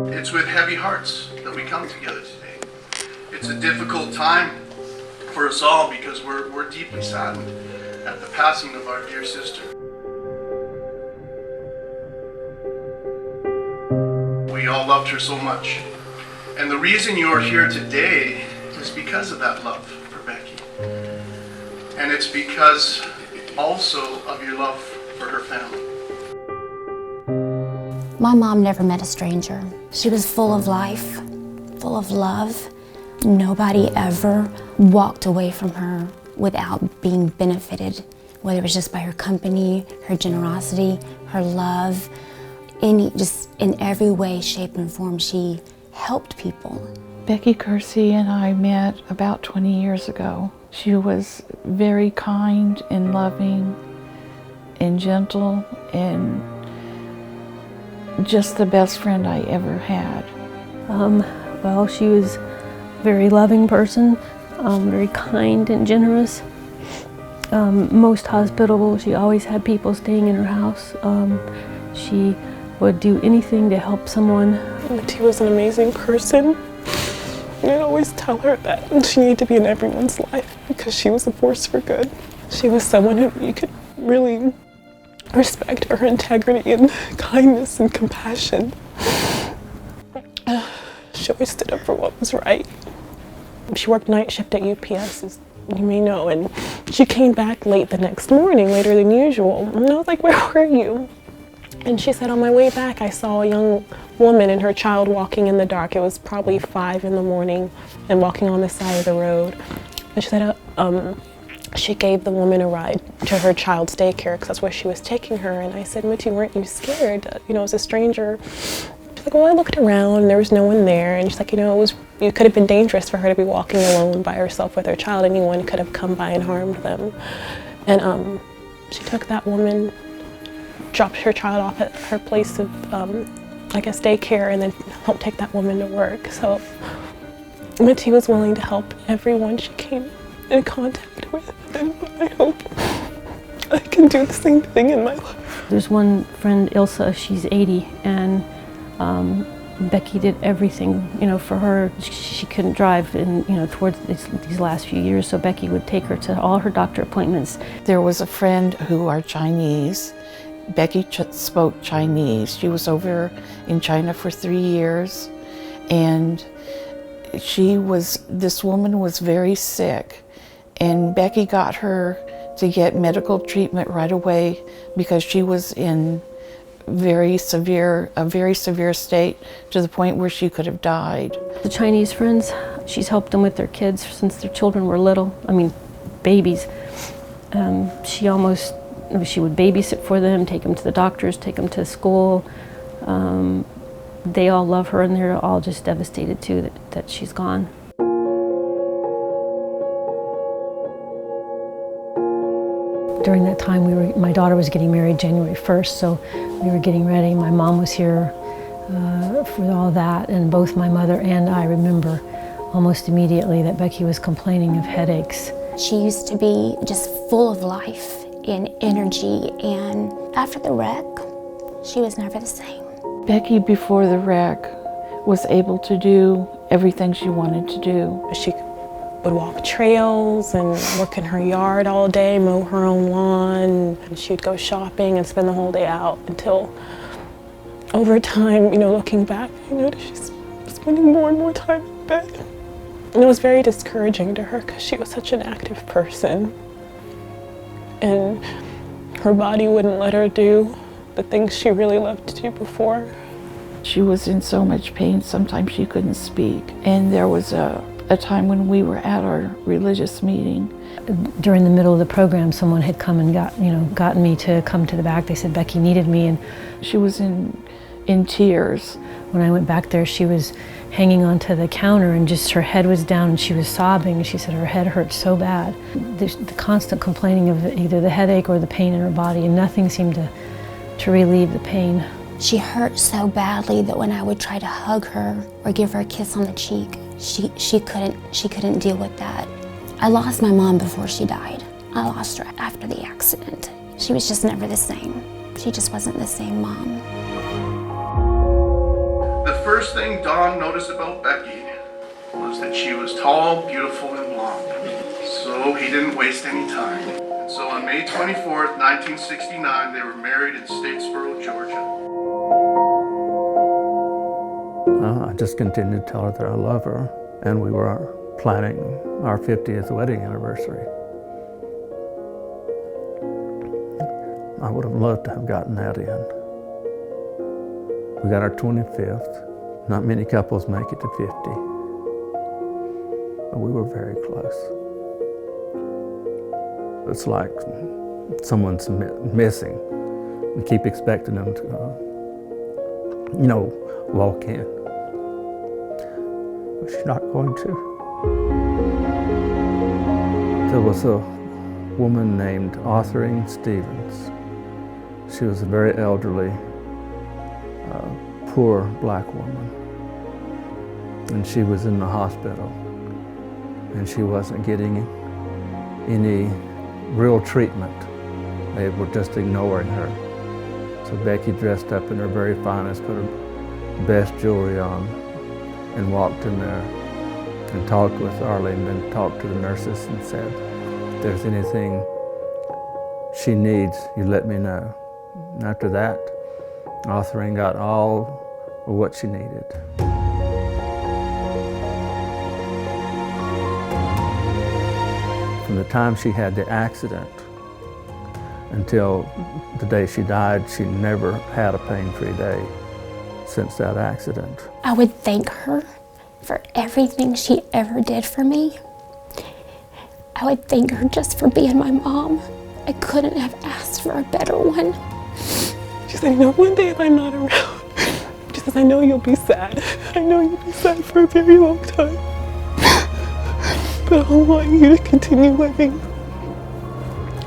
It's with heavy hearts that we come together today. It's a difficult time for us all because we're deeply saddened at the passing of our dear sister. We all loved her so much. And the reason you are here today is because of that love for Becky. And it's because also of your love for her family. My mom never met a stranger. She was full of life, full of love. Nobody ever walked away from her without being benefited, whether it was just by her company, her generosity, her love, just in every way, shape, and form, she helped people. Becky Kersey and I met about 20 years ago. She was very kind and loving and gentle and just the best friend I ever had. Well, she was a very loving person, very kind and generous, most hospitable. She always had people staying in her house. She would do anything to help someone. She was an amazing person. And I'd always tell her that she needed to be in everyone's life because she was a force for good. She was someone who you could really respect her integrity and kindness and compassion. She always stood up for what was right. She worked night shift at UPS, as you may know, and she came back late the next morning, later than usual. And I was like, "Where were you?" And she said, "On my way back, I saw a young woman and her child walking in the dark." It was probably 5 in the morning and walking on the side of the road. And she said, she gave the woman a ride to her child's daycare because that's where she was taking her. And I said, "Mitty, weren't you scared? As a stranger?" She's like, "Well, I looked around and there was no one there." And she's like, it could have been dangerous for her to be walking alone by herself with her child. Anyone could have come by and harmed them. And she took that woman, dropped her child off at her place of, daycare, and then helped take that woman to work. So Mitty was willing to help everyone she came in contact with, and I hope I can do the same thing in my life. There's one friend, Ilsa, she's 80, and Becky did everything, for her. She couldn't drive towards these last few years, so Becky would take her to all her doctor appointments. There was a friend who are Chinese. Becky spoke Chinese. She was over in China for 3 years, and this woman was very sick, and Becky got her to get medical treatment right away because she was in a very severe state to the point where she could have died. The Chinese friends, she's helped them with their kids since their children were little, babies. She would babysit for them, take them to the doctors, take them to school. They all love her, and they're all just devastated too that she's gone. During that time, my daughter was getting married January 1st, so we were getting ready. My mom was here for all that, and both my mother and I remember almost immediately that Becky was complaining of headaches. She used to be just full of life and energy, and after the wreck, she was never the same. Becky, before the wreck, was able to do everything she wanted to do. She would walk trails and work in her yard all day, mow her own lawn, and she would go shopping and spend the whole day out until, over time, looking back, I noticed she's spending more and more time in bed. And it was very discouraging to her because she was such an active person. And her body wouldn't let her do the things she really loved to do before. She was in so much pain, sometimes she couldn't speak. And there was a time when we were at our religious meeting. During the middle of the program, someone had come and gotten me to come to the back. They said Becky needed me, and she was in tears. When I went back there, she was hanging onto the counter and just her head was down and she was sobbing. She said her head hurt so bad. The constant complaining of either the headache or the pain in her body, and nothing seemed to relieve the pain. She hurt so badly that when I would try to hug her or give her a kiss on the cheek, she couldn't deal with that. I lost my mom before she died. I lost her after the accident. She was just never the same. She just wasn't the same mom. The first thing Don noticed about Becky was that she was tall, beautiful, and blonde. So he didn't waste any time. And so on May 24th, 1969, they were married in Statesboro, Georgia. I just continued to tell her that I love her, and we were planning our 50th wedding anniversary. I would have loved to have gotten that in. We got our 25th. Not many couples make it to 50, but we were very close. It's like someone's missing. We keep expecting them to, walk in. But she's not going to. There was a woman named Arthurine Stevens. She was a very elderly, poor black woman. And she was in the hospital. And she wasn't getting any real treatment. They were just ignoring her. So Becky dressed up in her very finest, put her best jewelry on, and walked in there and talked with Arlene, then talked to the nurses and said, if there's anything she needs, you let me know. And after that, Arthurine got all of what she needed. From the time she had the accident until the day she died, she never had a pain-free day since that accident. I would thank her for everything she ever did for me. I would thank her just for being my mom. I couldn't have asked for a better one. She said, one day if I'm not around, she says, I know you'll be sad. I know you'll be sad for a very long time. But I want you to continue living,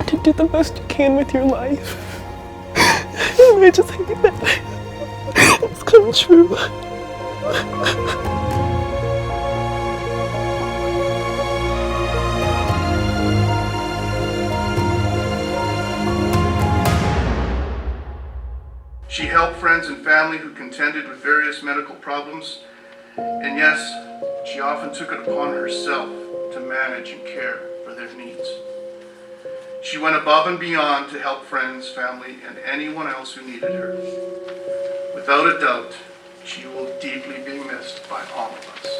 to do the best you can with your life. And I just think that it's come true. She helped friends and family who contended with various medical problems. And yes, she often took it upon herself to manage and care for their needs. She went above and beyond to help friends, family, and anyone else who needed her. Without a doubt, she will deeply be missed by all of us.